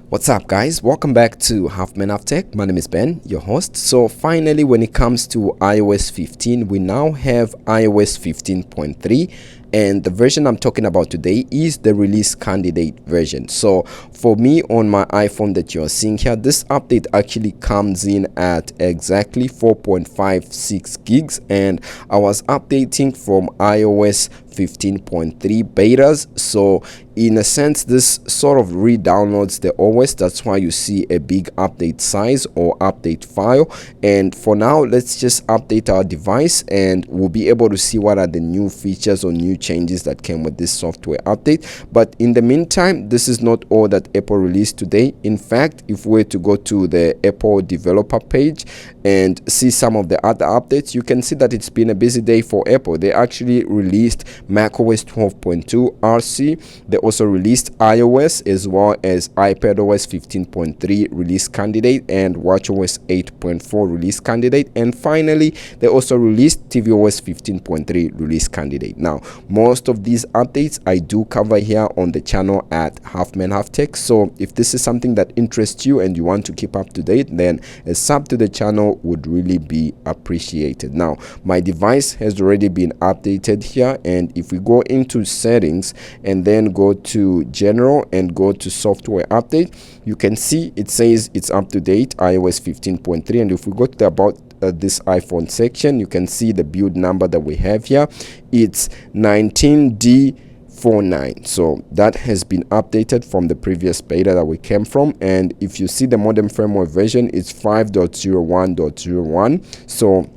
What's up, guys? Welcome back to Half Man Half Tech. My name is Ben, your host. So finally, when it comes to iOS 15, we now have iOS 15.3, and the version I'm talking about today is the release candidate version. So for me on my iPhone that you're seeing here, this update actually comes in at exactly 4.56 gigs, and I was updating from iOS 15.3 betas. So in a sense, this sort of re-downloads the OS. That's why you see a big update size or update file. And for now, let's just update our device and we'll be able to see what are the new features or new changes that came with this software update. But in the meantime, this is not all that Apple released today. In fact, if we were to go to the Apple developer page and see some of the other updates, you can see that it's been a busy day for Apple. They actually released macOS 12.2 RC. They also released iOS as well as iPadOS 15.3 release candidate and watchOS 8.4 release candidate. And finally, they also released tvOS 15.3 release candidate. Now, most of these updates I do cover here on the channel at Half Man Half Tech. So if this is something that interests you and you want to keep up to date, then a sub to the channel would really be appreciated. Now, my device has already been updated here, and if we go into settings and then go to general and go to software update, you can see it says it's up to date iOS 15.3. and if we go to the about this iPhone section, you can see the build number that we have here. It's 19D49. So that has been updated from the previous beta that we came from. And if you see the modem firmware version, it's 5.01.01. So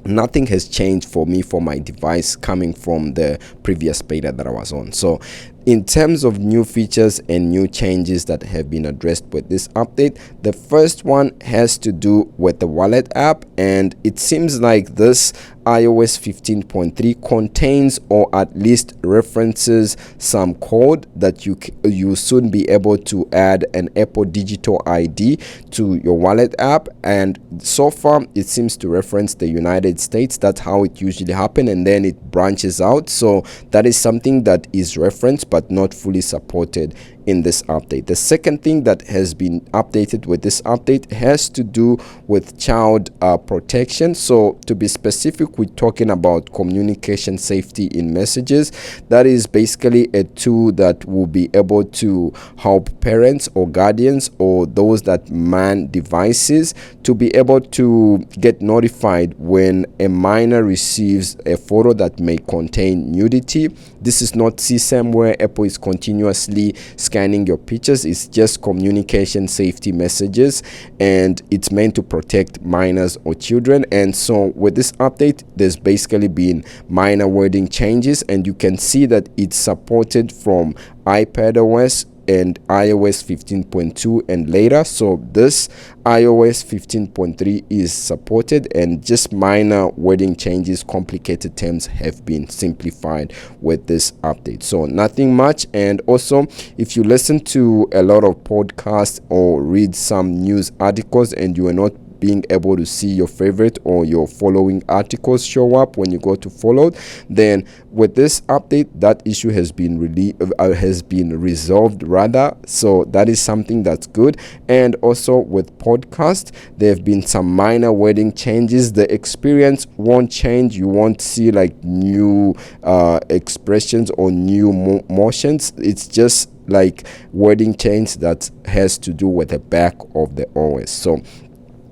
nothing has changed for me for my device coming from the previous beta that I was on. So in terms of new features and new changes that have been addressed with this update, the first one has to do with the wallet app, and it seems like this iOS 15.3 contains or at least references some code that you soon be able to add an Apple digital ID to your wallet app. And so far it seems to reference the United States. That's how it usually happens, and then it branches out. So that is something that is referenced but not fully supported in this update. The second thing that has been updated with this update has to do with child protection. So to be specific, we're talking about communication safety in messages. That is basically a tool that will be able to help parents or guardians or those that man devices to be able to get notified when a minor receives a photo that may contain nudity. This is not CSAM where Apple is continuously scanning your pictures. It's just communication safety messages, and it's meant to protect minors or children. And so with this update, there's basically been minor wording changes, and you can see that it's supported from iPadOS and iOS 15.2 and later. So this iOS 15.3 is supported, and just minor wording changes, complicated terms have been simplified with this update. So nothing much. And also, if you listen to a lot of podcasts or read some news articles and you are not being able to see your favorite or your following articles show up when you go to follow, then with this update that issue has been resolved rather. So that is something that's good. And also with podcast, there have been some minor wording changes. The experience won't change. You won't see like new expressions or new motions. It's just like wording change that has to do with the back of the OS. So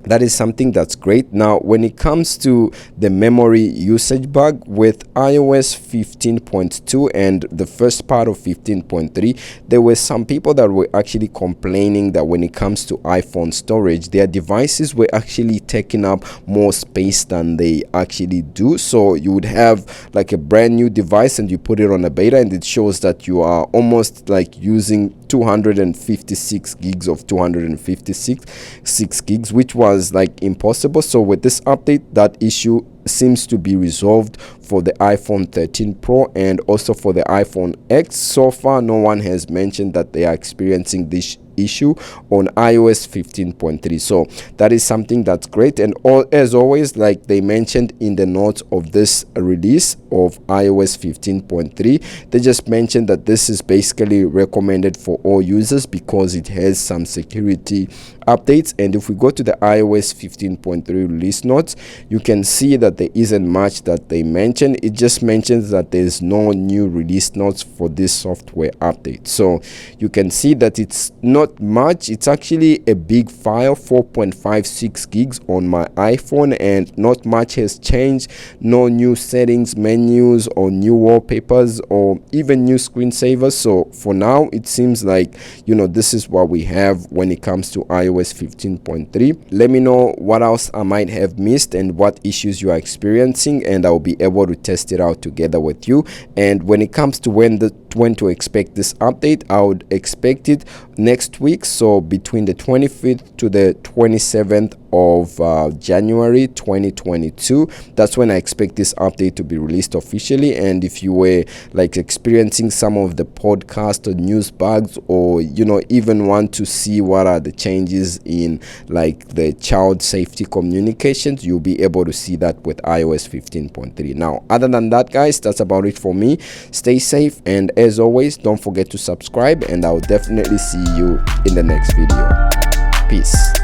that is something that's great. Now, when it comes to the memory usage bug with iOS 15.2 and the first part of 15.3, there were some people that were actually complaining that when it comes to iPhone storage, their devices were actually taking up more space than they actually do. So you would have like a brand new device and you put it on a beta, and it shows that you are almost like using 256 gigs of 256 gigs, which was like impossible. So with this update, that issue seems to be resolved for the iPhone 13 Pro and also for the iPhone X. So far, no one has mentioned that they are experiencing this issue on iOS 15.3. So that is something that's great. And as always, like they mentioned in the notes of this release of iOS 15.3, they just mentioned that this is basically recommended for all users because it has some security updates. And if we go to the iOS 15.3 release notes, you can see that there isn't much that they mention. It just mentions that there's no new release notes for this software update. So you can see that it's not much. It's actually a big file, 4.56 gigs on my iPhone, and not much has changed. No new settings, menus, or new wallpapers, or even new screensavers. So for now, it seems like, this is what we have when it comes to iOS 15.3. Let me know what else I might have missed and what issues you are experiencing, and I'll be able to test it out together with you. And when it comes to when to expect this update, I would expect it next week, so between the 25th to the 27th of January 2022. That's when I expect this update to be released officially. And if you were like experiencing some of the podcast or news bugs, or even want to see what are the changes in like the child safety communications, you'll be able to see that with iOS 15.3. Now, other than that, guys, that's about it for me. Stay safe, and as always, don't forget to subscribe, and I'll definitely see you in the next video. Peace.